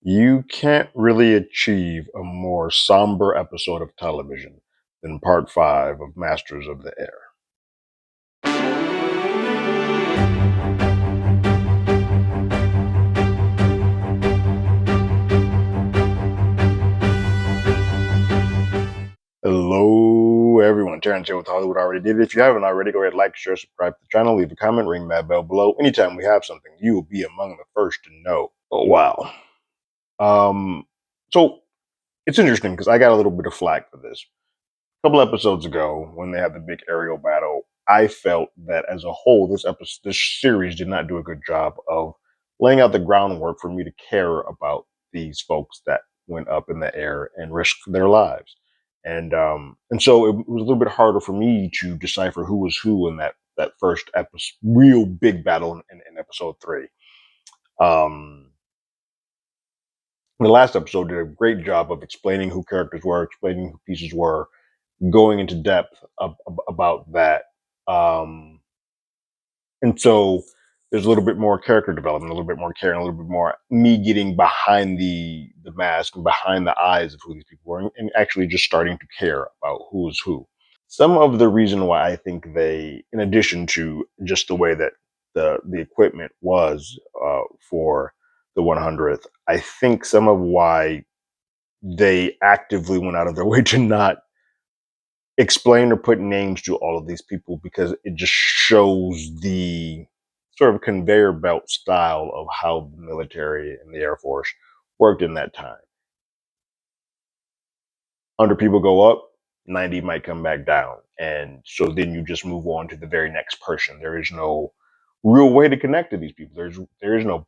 You can't really achieve a more somber episode of television than part 5 of Masters of the Air. Hello, everyone. Terrence here with Hollywood Already Did It. If you haven't already, go ahead, like, share, subscribe to the channel, leave a comment, ring that bell below. Anytime we have something, you will be among the first to know. Oh, wow. Um, so it's interesting because I got a little bit of flack for this. A couple episodes ago, when they had the big aerial battle, I felt that as a whole, this series did not do a good job of laying out the groundwork for me to care about these folks that went up in the air and risked their lives. And so it was a little bit harder for me to decipher who was who in that first episode, real big battle in episode 3. Um, the last episode did a great job of explaining who characters were, explaining who pieces were, going into depth about that. Um, and so there's a little bit more character development, a little bit more care, and a little bit more me getting behind the mask and behind the eyes of who these people were, and actually just starting to care about who is who. Some of the reason why I think they, in addition to just the way that the equipment was for the 100th, I think some of why they actively went out of their way to not explain or put names to all of these people, because it just shows the sort of conveyor belt style of how the military and the Air Force worked in that time. 100 people go up, 90 might come back down. And so then you just move on to the very next person. There is no real way to connect to these people. There is no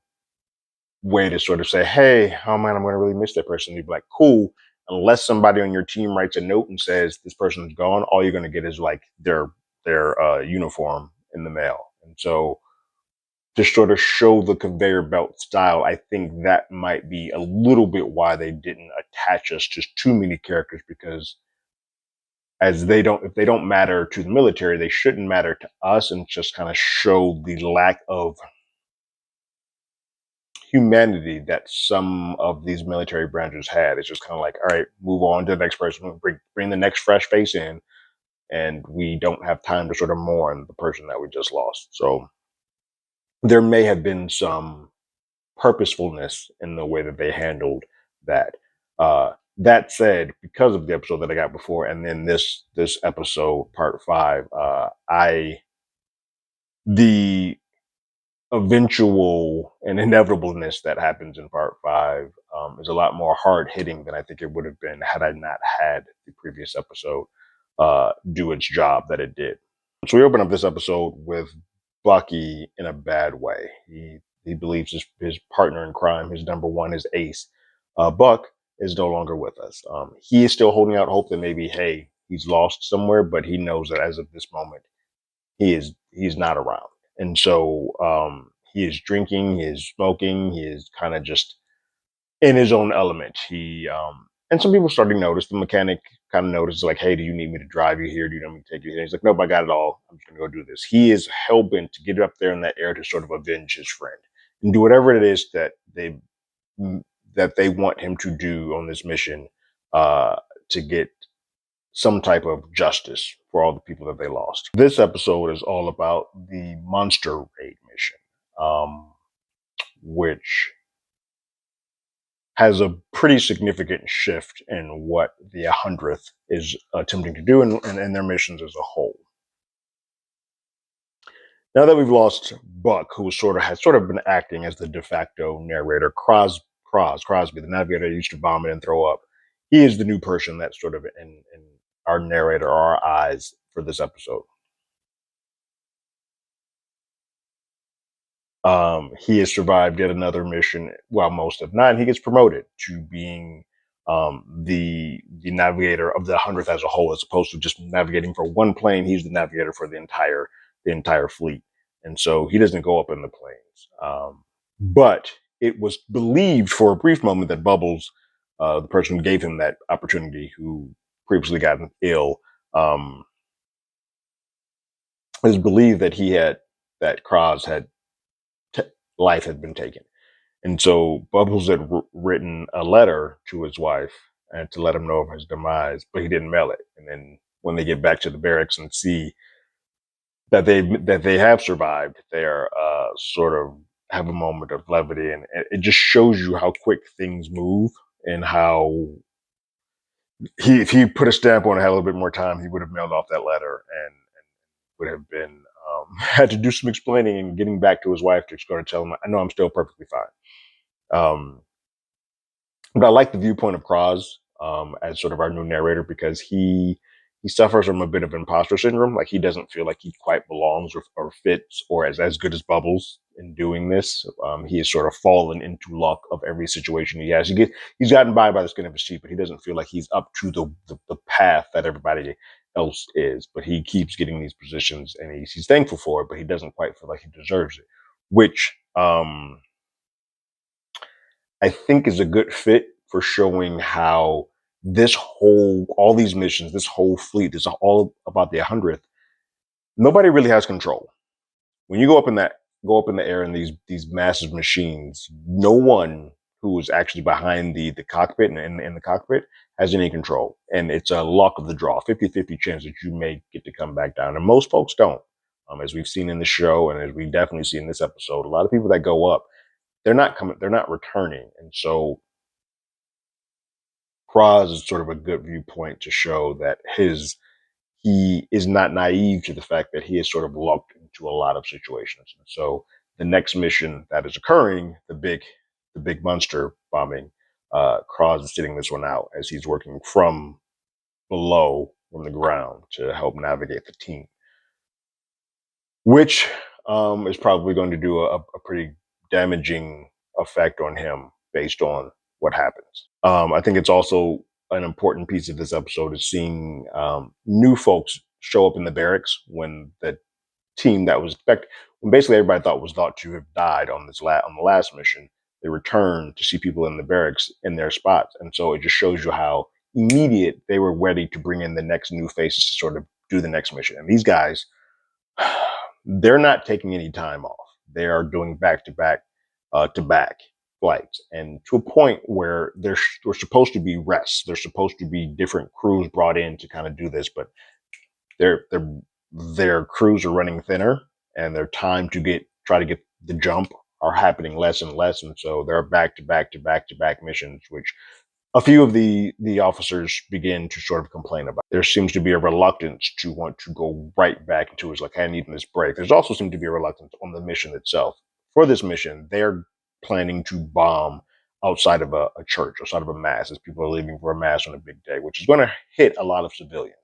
way to sort of say, hey, oh man, I'm going to really miss that person. You'd be like, cool. Unless somebody on your team writes a note and says this person's gone, all you're going to get is like their uniform in the mail. And so to sort of show the conveyor belt style, I think that might be a little bit why they didn't attach us to too many characters, because if they don't matter to the military, they shouldn't matter to us, and just kind of show the lack of humanity that some of these military branches had. It's just kind of like, all right, move on to the next person, bring the next fresh face in, and we don't have time to sort of mourn the person that we just lost. So there may have been some purposefulness in the way that they handled that. That said, because of the episode that I got before, and then this episode, part 5, the eventual and inevitableness that happens in part 5 is a lot more hard hitting than I think it would have been had I not had the previous episode do its job that it did. So we open up this episode with Bucky in a bad way. He believes his partner in crime, his number one, his ace, Buck, is no longer with us. He is still holding out hope that maybe, hey, he's lost somewhere, but he knows that as of this moment, he's not around. And so he is drinking, he is smoking, he is kind of just in his own element. And some people starting to notice. The mechanic kind of notices, like, hey, do you need me to drive you here? Do you need me to take you here? He's like, nope, I got it all. I'm just gonna go do this. He is hell bent to get up there in that air to sort of avenge his friend and do whatever it is that they want him to do on this mission, to get some type of justice for all the people that they lost. This episode is all about the monster raid mission, which has a pretty significant shift in what the 100th is attempting to do, and their missions as a whole. Now that we've lost Buck, who has sort of been acting as the de facto narrator, Crosby, the navigator that used to vomit and throw up, he is the new person that's sort of in our narrator, our eyes for this episode. He has survived yet another mission, while most have not. He gets promoted to being the navigator of the 100th as a whole, as opposed to just navigating for one plane. He's the navigator for the entire fleet, and so he doesn't go up in the planes. But it was believed for a brief moment that Bubbles, the person who gave him that opportunity, who previously gotten ill, it was believed that Kraz had life had been taken. And so Bubbles had written a letter to his wife and to let him know of his demise, but he didn't mail it. And then when they get back to the barracks and see that they have survived, they're sort of have a moment of levity, and it just shows you how quick things move and how if he put a stamp on it, had a little bit more time, he would have mailed off that letter and would have been had to do some explaining and getting back to his wife to sort of tell him, "I know I'm still perfectly fine." But I like the viewpoint of Kraz as sort of our new narrator because he suffers from a bit of imposter syndrome. Like he doesn't feel like he quite belongs or fits or as good as Bubbles in doing this. He has sort of fallen into luck of every situation he has. He's gotten by the skin of his teeth, but he doesn't feel like he's up to the path that everybody else is. But he keeps getting these positions, and he's thankful for it, but he doesn't quite feel like he deserves it, which I think is a good fit for showing how all these missions, this whole fleet is all about the 100th. Nobody really has control. When you go up in the air in these massive machines, no one who is actually behind the cockpit and in the cockpit has any control. And it's a luck of the draw, 50-50 chance that you may get to come back down. And most folks don't. As we've seen in the show and as we definitely see in this episode, a lot of people that go up, they're not returning. And so Kraz is sort of a good viewpoint to show that he is not naive to the fact that he is sort of lucked into a lot of situations. And so the next mission that is occurring, the big monster bombing, Kraz is sitting this one out as he's working from below from the ground to help navigate the team, which is probably going to do a pretty damaging effect on him based on what happens. I think it's also an important piece of this episode is seeing new folks show up in the barracks when the team that was when basically everybody thought to have died on on the last mission. They returned to see people in the barracks in their spots, and so it just shows you how immediate they were ready to bring in the next new faces to sort of do the next mission. And these guys, they're not taking any time off. They are doing back to back flights, and to a point where there's supposed to be rests. There's supposed to be different crews brought in to kind of do this, but their crews are running thinner, and their time to try to get the jump are happening less and less, and so there are back to back missions, which a few of the officers begin to sort of complain about. There seems to be a reluctance to want to go right back into it. Like, I need this break. There's also seemed to be a reluctance on the mission itself. For this mission, they're planning to bomb outside of a church, outside of a mass, as people are leaving for a mass on a big day, which is going to hit a lot of civilians.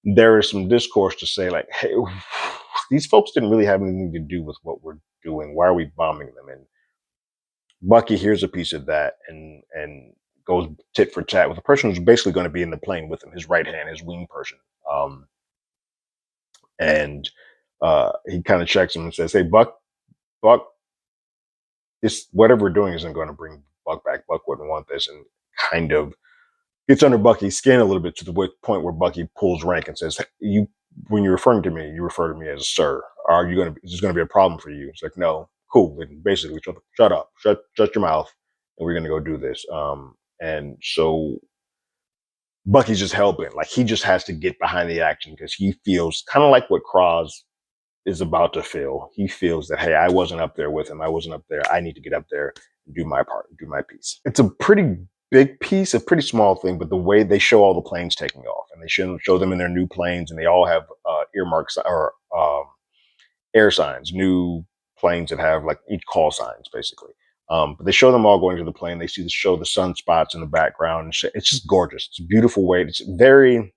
There is some discourse to say, like, hey, these folks didn't really have anything to do with what we're doing. Why are we bombing them? And Bucky hears a piece of that and goes tit for tat with the person who's basically going to be in the plane with him, his right hand, his wing person. And he kind of checks him and says, "Hey, Buck, this whatever we're doing isn't going to bring Buck back. Buck wouldn't want this," and kind of gets under Bucky's skin a little bit to the point where Bucky pulls rank and says, "You, when you're referring to me, you refer to me as sir. Are you going to? Is this going to be a problem for you?" It's like, "No, cool." And basically, shut up, shut your mouth, and we're going to go do this. And so Bucky's just hell bent. Like, he just has to get behind the action because he feels kind of like what Kraz is about to feel. He feels that, hey, I wasn't up there with him. I wasn't up there. I need to get up there and do my part, do my piece. It's a pretty big piece, a pretty small thing, but the way they show all the planes taking off, and they show them in their new planes, and they all have earmarks or air signs, new planes that have like each call signs, basically. But they show them all going to the plane. They show the sunspots in the background. It's just gorgeous. It's a beautiful way. It's very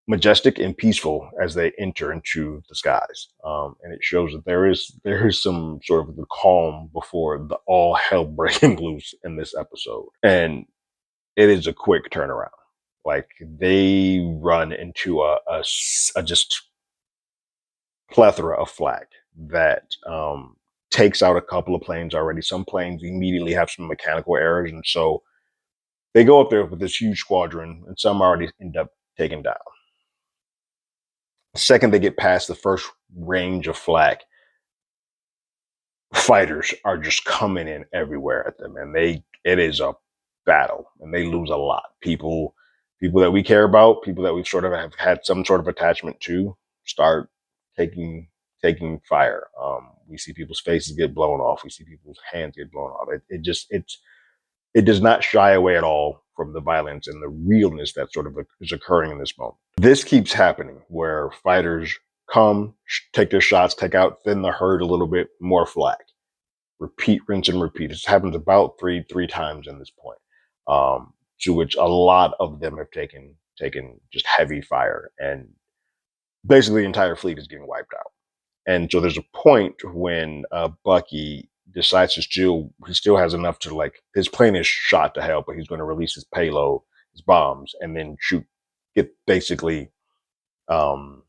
majestic and peaceful as they enter into the skies, and it shows that there is some sort of the calm before the all hell breaking loose in this episode. And it is a quick turnaround. Like, they run into a just plethora of flak that takes out a couple of planes already. Some planes immediately have some mechanical errors, and so they go up there with this huge squadron, and some already end up taken down. The second they get past the first range of flak, fighters are just coming in everywhere at them, and it is a battle, and they lose a lot. People that we care about, people that we've sort of have had some sort of attachment to, start taking fire. We see people's faces get blown off. We see people's hands get blown off. It does not shy away at all from the violence and the realness that sort of is occurring in this moment. This keeps happening where fighters come, take their shots, take out, thin the herd a little bit, more flag. Repeat, rinse, and repeat. This happens about three times in this point, to which a lot of them have taken just heavy fire, and basically the entire fleet is getting wiped out. And so there's a point when Bucky decides to he still has enough to, like, his plane is shot to hell, but he's going to release his payload, his bombs, and then basically um,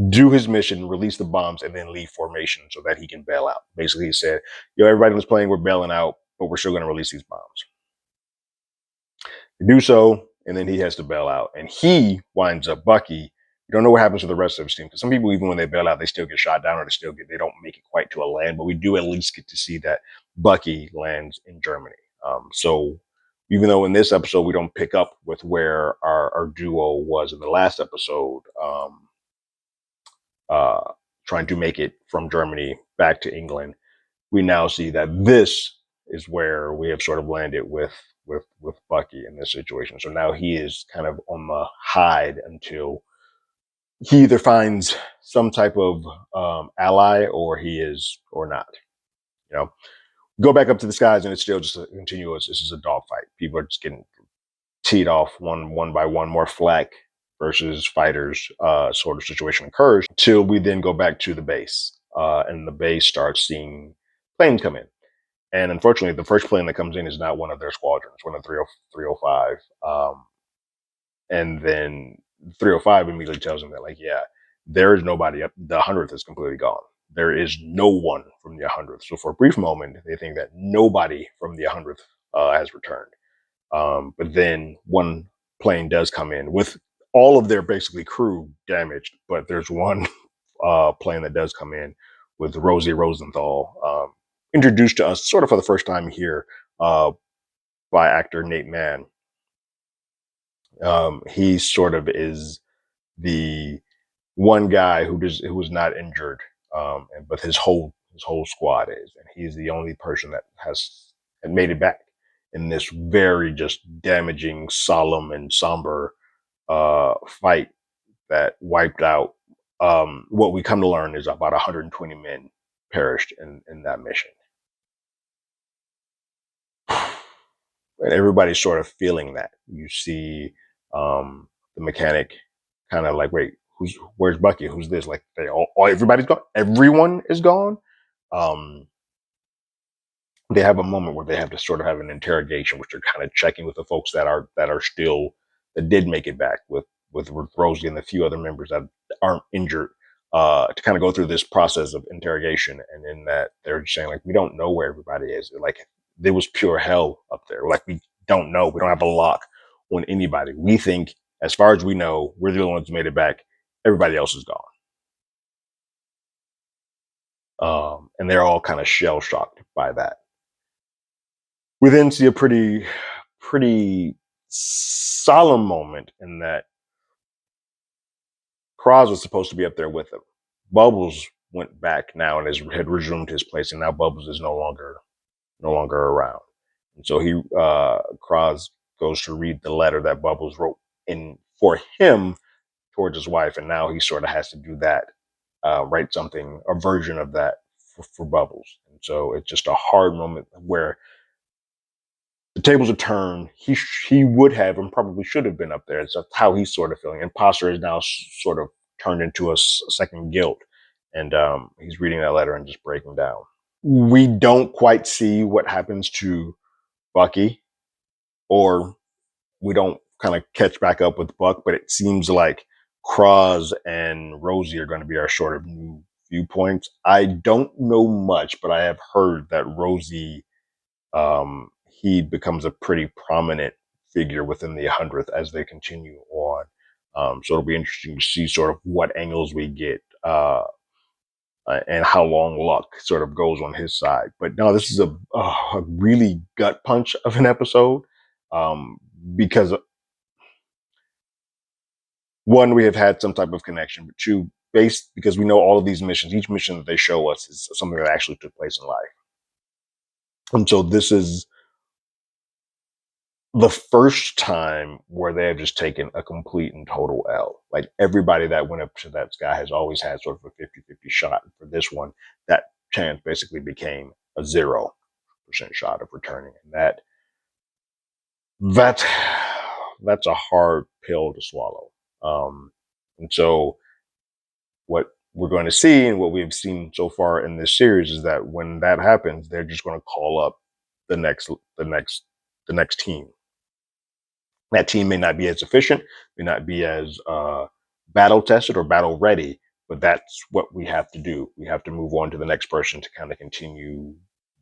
do his mission, release the bombs, and then leave formation so that he can bail out. Basically, he said, "Yo, everybody on this plane, we're bailing out, but we're still going to release these bombs." They do so, and then he has to bail out, and he winds up Bucky. You don't know what happens to the rest of his team, because some people, even when they bail out, they still get shot down, or they don't make it quite to a land. But we do at least get to see that Bucky lands in Germany. So even though in this episode we don't pick up with where our duo was in the last episode, trying to make it from Germany back to England, we now see that this is where we have sort of landed with Bucky in this situation. So now he is kind of on the hide until he either finds some type of ally, or he is or not. You know, go back up to the skies, and it's still just a continuous. This is a dogfight. People are just getting teed off one by one. More flak versus fighters sort of situation occurs, till we then go back to the base, and the base starts seeing planes come in. And unfortunately, the first plane that comes in is not one of their squadrons, one of 305. And then 305 immediately tells them that, like, yeah, there is nobody up. The 100th is completely gone. There is no one from the 100th. So for a brief moment, they think that nobody from the 100th has returned. But then one plane does come in with all of their basically crew damaged. But there's one plane that does come in with Rosie Rosenthal, introduced to us sort of for the first time here by actor Nate Mann. He sort of is the one guy who was not injured, but his whole squad is, and he's the only person that had made it back in this very just damaging, solemn, and somber fight that wiped out. What we come to learn is about 120 men perished in that mission. And everybody's sort of feeling that. You see the mechanic kind of like, wait, where's Bucky? Who's this? Like, everybody's gone. Everyone is gone. They have a moment where they have to sort of have an interrogation, which they're kind of checking with the folks that did make it back, with Rosie and the few other members that aren't injured, to kind of go through this process of interrogation. And in that, they're just saying, like, we don't know where everybody is. Like, there was pure hell up there. Like, we don't know. We don't have a lock on anybody. We think, as far as we know, we're the only ones who made it back. Everybody else is gone. And they're all kind of shell shocked by that. We then see a pretty solemn moment in that Cross was supposed to be up there with him. Bubbles went back now and had resumed his place, and now Bubbles is no longer around. And so Cross goes to read the letter that Bubbles wrote in for him towards his wife, and now he sort of has to do that, write something, a version of that for Bubbles. And so it's just a hard moment where the tables are turned. He would have and probably should have been up there. It's how he's sort of feeling. Imposter is now sort of turned into a second guilt, and he's reading that letter and just breaking down. We don't quite see what happens to Bucky, or we don't kind of catch back up with Buck, but it seems like Cross and Rosie are going to be our sort of new viewpoints. I don't know much, but I have heard that Rosie, he becomes a pretty prominent figure within the 100th as they continue on. So it'll be interesting to see sort of what angles we get and how long luck sort of goes on his side. But no, this is a really gut punch of an episode, um, because one, we have had some type of connection, but two, based because we know all of these missions, each mission that they show us is something that actually took place in life. And so this is the first time where they have just taken a complete and total L. Like everybody that went up to that sky has always had sort of a 50-50 shot. And for this one, that chance basically became a 0% shot of returning. And that that's a hard pill to swallow. And so what we're going to see and what we've seen so far in this series is that when that happens, they're just going to call up the next team. That team may not be as efficient, may not be as battle tested or battle ready, but that's what we have to do. We have to move on to the next person to kind of continue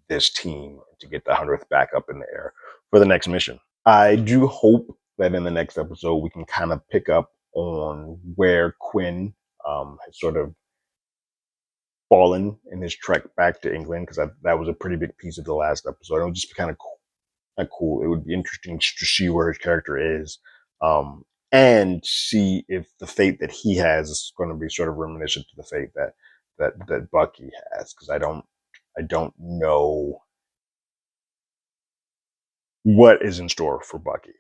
this team to get the 100th back up in the air for the next mission. I do hope that in the next episode we can kind of pick up on where Quinn has sort of fallen in his trek back to England, because that was a pretty big piece of the last episode. It would just be kind of cool. It would be interesting to see where his character is, and see if the fate that he has is going to be sort of reminiscent to the fate that Bucky has. Because I don't know what is in store for Bucky,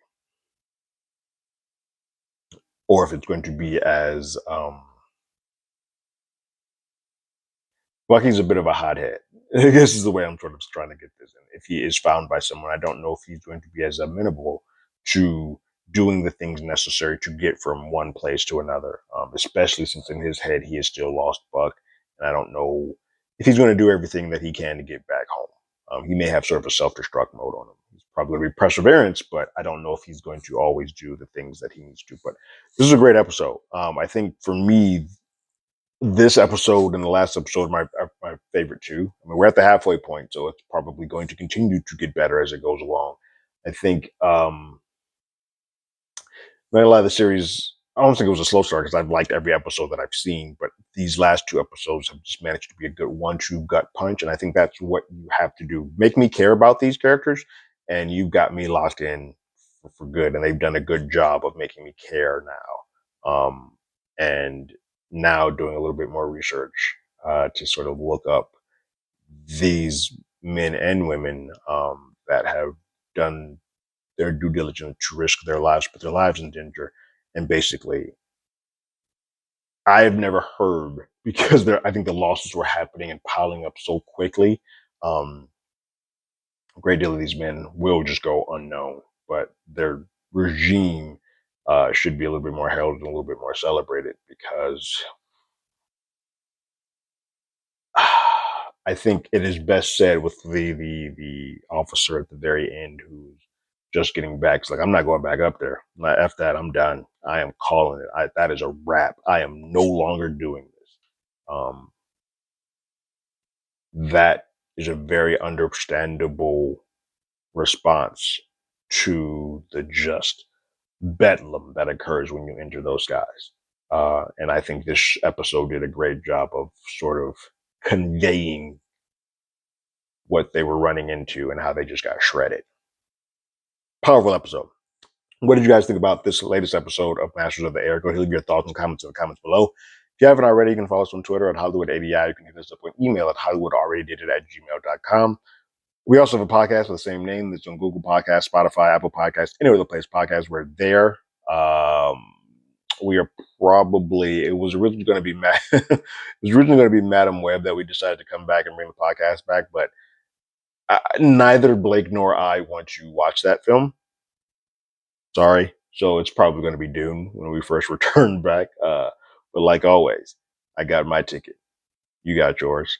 or if it's going to be as Bucky's a bit of a hothead. I guess is the way I'm sort of trying to get this in. If he is found by someone, I don't know if he's going to be as amenable to doing the things necessary to get from one place to another, especially since in his head he has still lost Buck. And I don't know if he's going to do everything that he can to get back home. He may have sort of a self-destruct mode on him. He's probably going to be perseverance, but I don't know if he's going to always do the things that he needs to. But this is a great episode. I think for me, this episode and the last episode are my favorite two. I mean, we're at the halfway point, so it's probably going to continue to get better as it goes along. I think a lot of the series, I don't think it was a slow start because I've liked every episode that I've seen, but these last two episodes have just managed to be a good 1-2 gut punch, and I think that's what you have to do. Make me care about these characters, and you've got me locked in for good, and they've done a good job of making me care now. And now doing a little bit more research to sort of look up these men and women that have done their due diligence to risk their lives, put their lives in danger. And basically, I have never heard, because I think the losses were happening and piling up so quickly. A great deal of these men will just go unknown, but their regime should be a little bit more held and a little bit more celebrated, because I think it is best said with the officer at the very end who's just getting back. It's like, I'm not going back up there. F that. I'm done. I am calling it. That is a wrap. I am no longer doing this. That is a very understandable response to the just bedlam that occurs when you enter those skies. And I think this episode did a great job of sort of conveying what they were running into and how they just got shredded. Powerful episode. What did you guys think about this latest episode of Masters of the Air? Go ahead and leave your thoughts and comments in the comments below. If you haven't already, you can follow us on Twitter at HollywoodADI. You can hit us up on email at HollywoodAlreadyDidIt@gmail.com. We also have a podcast with the same name that's on Google Podcasts, Spotify, Apple Podcasts, any other place podcasts. We're there. We are probably, it was originally going to be Madam Web that we decided to come back and bring the podcast back, but neither Blake nor I want to watch that film. Sorry. So it's probably going to be Dune when we first return back. But like always, I got my ticket. You got yours.